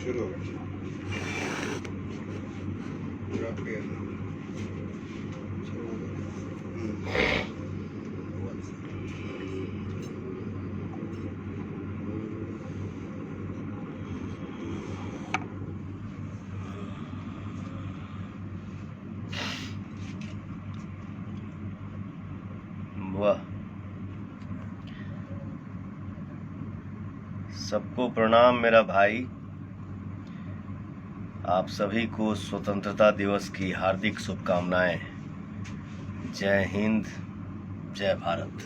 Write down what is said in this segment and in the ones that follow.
शुरू हो गया पूरा पेड़ शुरू हो गया। वाह, सबको प्रणाम मेरा भाई। आप सभी को स्वतंत्रता दिवस की हार्दिक शुभकामनाएं। जय हिंद, जय भारत।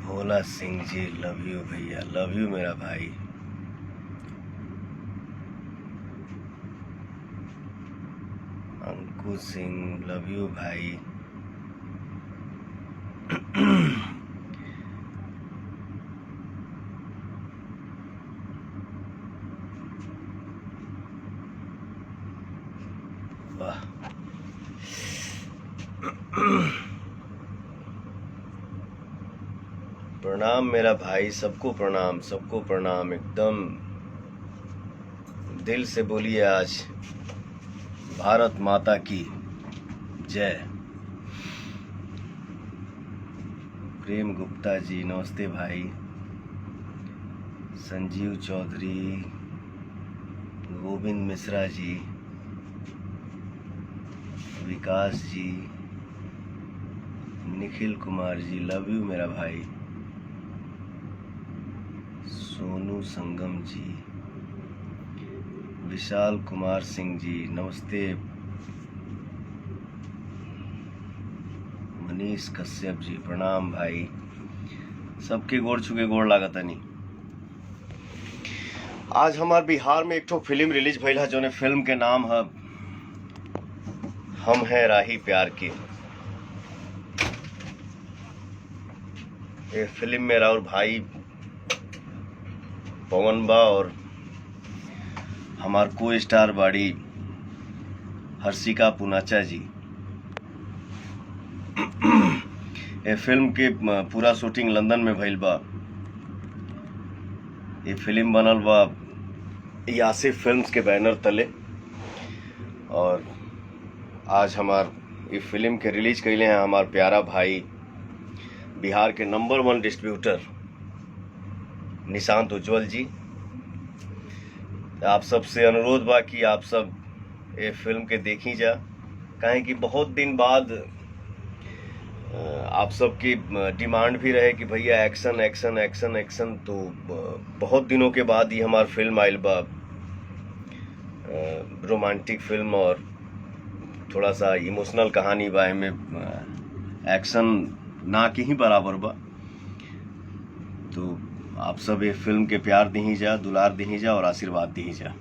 भोला सिंह जी, लव यू भैया, लव यू मेरा भाई। अंकुश सिंह, लव यू भाई। वाह, प्रणाम मेरा भाई, सबको प्रणाम, सबको प्रणाम। एकदम दिल से बोलिए आज भारत माता की जय। प्रेम गुप्ता जी, नमस्ते भाई। संजीव चौधरी, गोविंद मिश्रा जी, विकास जी, निखिल कुमार जी, लव यू मेरा भाई। सोनू संगम जी, विशाल कुमार सिंह जी, नमस्ते। मनीष कश्यप जी, प्रणाम भाई। सबके गोड़ छुके गोड़ लागत नहीं। आज हमारे बिहार में एक ठो फिल्म रिलीज भइल है, जोने फिल्म के नाम है हम हैं राही प्यार के। ये फिल्म में राउर भाई पवन बा और हमार को स्टार बाड़ी हर्षिका पुनाचा जी। ये फिल्म के पूरा शूटिंग लंदन में भइल बा। ये फिल्म बनल बा यासिफ फिल्म्स के बैनर तले, और आज हमार ये फिल्म के रिलीज कैले हैं हमार प्यारा भाई बिहार के नंबर 1 डिस्ट्रीब्यूटर निशांत उज्जवल जी। आप सबसे अनुरोध बा कि आप सब ये फिल्म के देखी जा, काहे कि बहुत दिन बाद आप सबकी डिमांड भी रहे कि भैया एक्शन एक्शन एक्शन एक्शन। तो बहुत दिनों के बाद ही हमार फिल्म आइल बा, रोमांटिक फिल्म और थोड़ा सा इमोशनल कहानी बा। में एक्शन ना के ही बराबर बा। तो आप सब ये फिल्म के प्यार दही जा, दुलार दही जा और आशीर्वाद दही जा।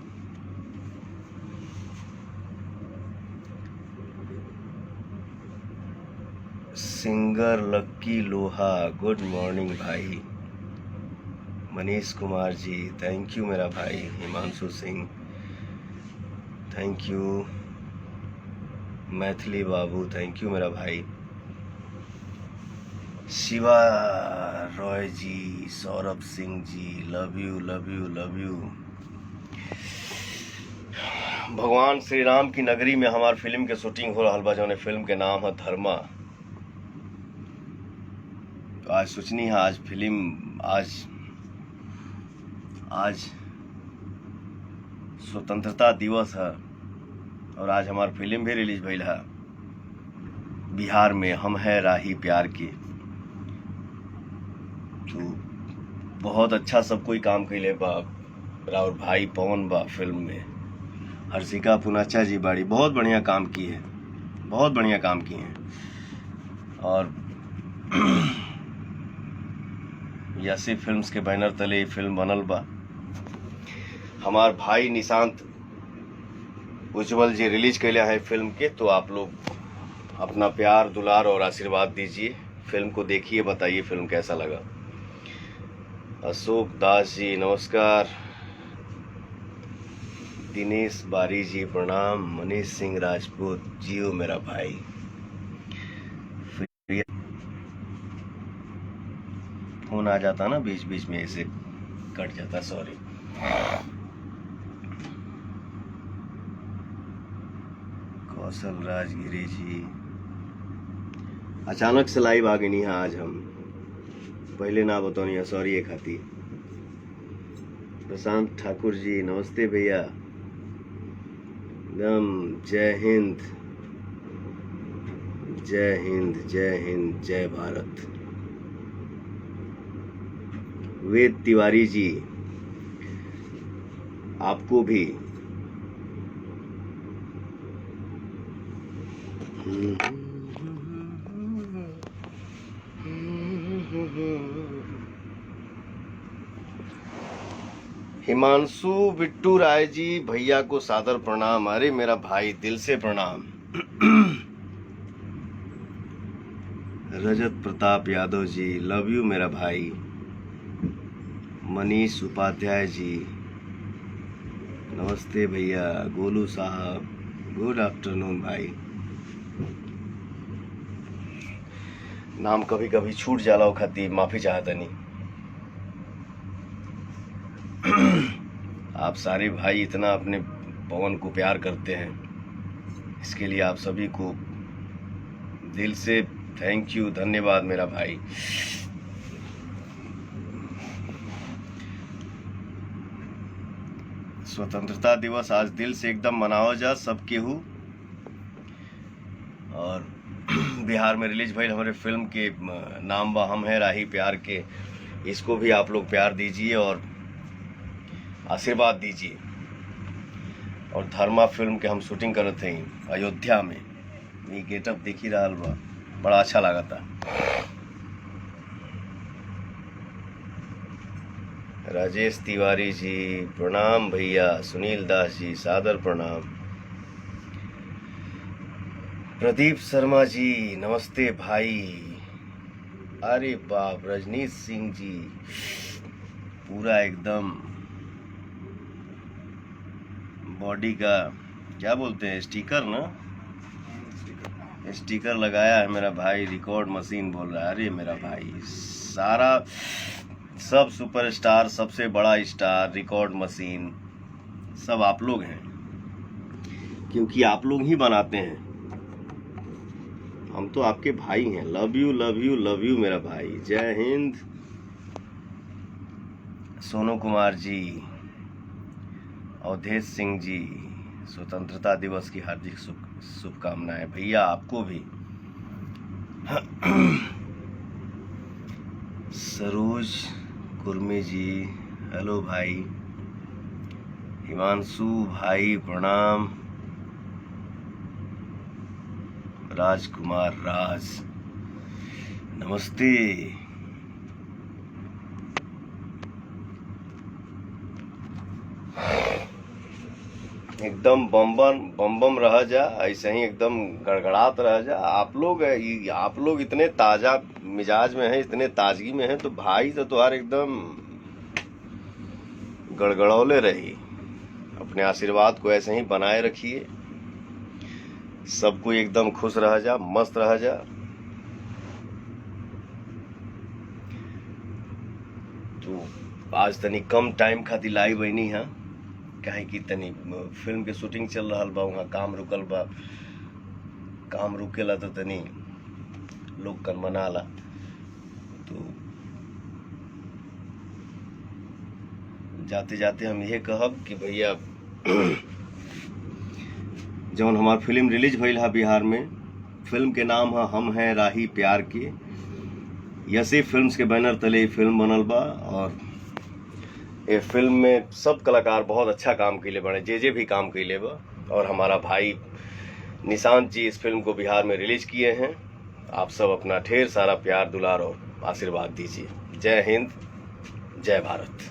सिंगर लक्की लोहा, गुड मॉर्निंग भाई। मनीष कुमार जी, थैंक यू मेरा भाई। Himanshu Singh, thank you. Maithili Babu, thank you मेरा भाई। Shiva Roy ji, Saurabh Singh ji, love you love you love you. भगवान श्री राम की नगरी में हमार फिल्म के शूटिंग हो रहा बा, जौने फिल्म के नाम है धर्मा। तो आज सोचनी है आज फिल्म आज स्वतंत्रता दिवस है और आज हमार फिल्म भी रिलीज भइल है बिहार में, हम हैं राही प्यार की। तो बहुत अच्छा सब कोई काम कैले बा। राउर भाई पवन बा फिल्म में, हर्षिका पुनाचा जी बाड़ी, बहुत बढ़िया काम की है, बहुत बढ़िया काम किए हैं। और यासिफ फिल्म्स के बैनर तले ये फिल्म बनल बा। हमार भाई निशांत उज्जवल जी रिलीज कैले हैं फिल्म के। तो आप लोग अपना प्यार दुलार और आशीर्वाद दीजिए, फिल्म को देखिए, बताइए फिल्म कैसा लगा। अशोक दास जी, नमस्कार। दिनेश बारी जी, प्रणाम। मनीष सिंह राजपूत, जियो मेरा भाई। फोन आ जाता ना बीच बीच में, ऐसे कट जाता, सॉरी। कौशल राजगिरी जी अचानक से लाइव आ गई नहीं आज, हम पहले ना बताओ, सॉरी एक खाती। प्रशांत ठाकुर जी नमस्ते भैया, एकदम जय हिंद जय हिंद जय हिंद जय भारत। वेद तिवारी जी आपको भी हिमांशु बिट्टू राय जी भैया को सादर प्रणाम। अरे मेरा भाई दिल से प्रणाम। रजत प्रताप यादव जी लव यू मेरा भाई। मनीष उपाध्याय जी नमस्ते भैया। गोलू साहब गुड आफ्टरनून भाई। नाम कभी कभी छूट जाला खाती माफी चाहता नहीं। आप सारे भाई इतना अपने पवन को प्यार करते हैं, इसके लिए आप सभी को दिल से थैंक यू, धन्यवाद मेरा भाई। स्वतंत्रता दिवस आज दिल से एकदम मनाओ जा सब केहू। और बिहार में रिलीज भइल हमारे फिल्म के नाम बा हम है राही प्यार के, इसको भी आप लोग प्यार दीजिए और आशीर्वाद दीजिए। और धर्मा फिल्म के हम शूटिंग करत थे अयोध्या में, ये गेटअप देख ही रहा बा, बड़ा अच्छा लगा था। राजेश तिवारी जी प्रणाम भैया। सुनील दास जी सादर प्रणाम। प्रदीप शर्मा जी नमस्ते भाई। अरे बाप, रजनीश सिंह जी पूरा एकदम बॉडी का क्या बोलते हैं स्टिकर ना, स्टिकर लगाया है मेरा भाई। रिकॉर्ड मशीन बोल रहा है। अरे मेरा भाई सारा सब सुपरस्टार, सबसे बड़ा स्टार, रिकॉर्ड मशीन सब आप लोग हैं, क्योंकि आप लोग ही बनाते हैं। हम तो आपके भाई हैं। Love you love you love you मेरा भाई। जय हिंद। सोनू कुमार जी, अवधेश सिंह जी स्वतंत्रता दिवस की हार्दिक शुभकामनाएं भैया आपको भी। सरोज कुर्मी जी हेलो भाई। हिमांशु भाई प्रणाम। राजकुमार राज नमस्ते। एकदम बम बम रह जा, ऐसे ही एकदम गड़गड़ात रह जा। आप लोग इतने ताजा मिजाज में हैं, इतने ताजगी में हैं, तो भाई तो तुम्हारे एकदम गड़गड़ौले रही। अपने आशीर्वाद को ऐसे ही बनाए रखिए। सबको एकदम खुश रह जा, मस्त रह जा। तो आज तनी कम टाइम खातिर लाइव बनी है, काहे कि तनी फिल्म के शूटिंग चल रहा बा, वहाँ काम रुकल बा। काम रुकेला तो तनी लोग कन मनाला। तो जाते जाते हम यह कहब कि भैया जौन हमार फिल्म रिलीज भइल है बिहार में, फिल्म के नाम है हम हैं राही प्यार के। यसे फिल्म्स के बैनर तले फिल्म बनल बा और ये फिल्म में सब कलाकार बहुत अच्छा काम कैले बने, जे भी काम कैले बा। और हमारा भाई निशांत जी इस फिल्म को बिहार में रिलीज किए हैं। आप सब अपना ढेर सारा प्यार दुलार और आशीर्वाद दीजिए। जय हिंद जय भारत।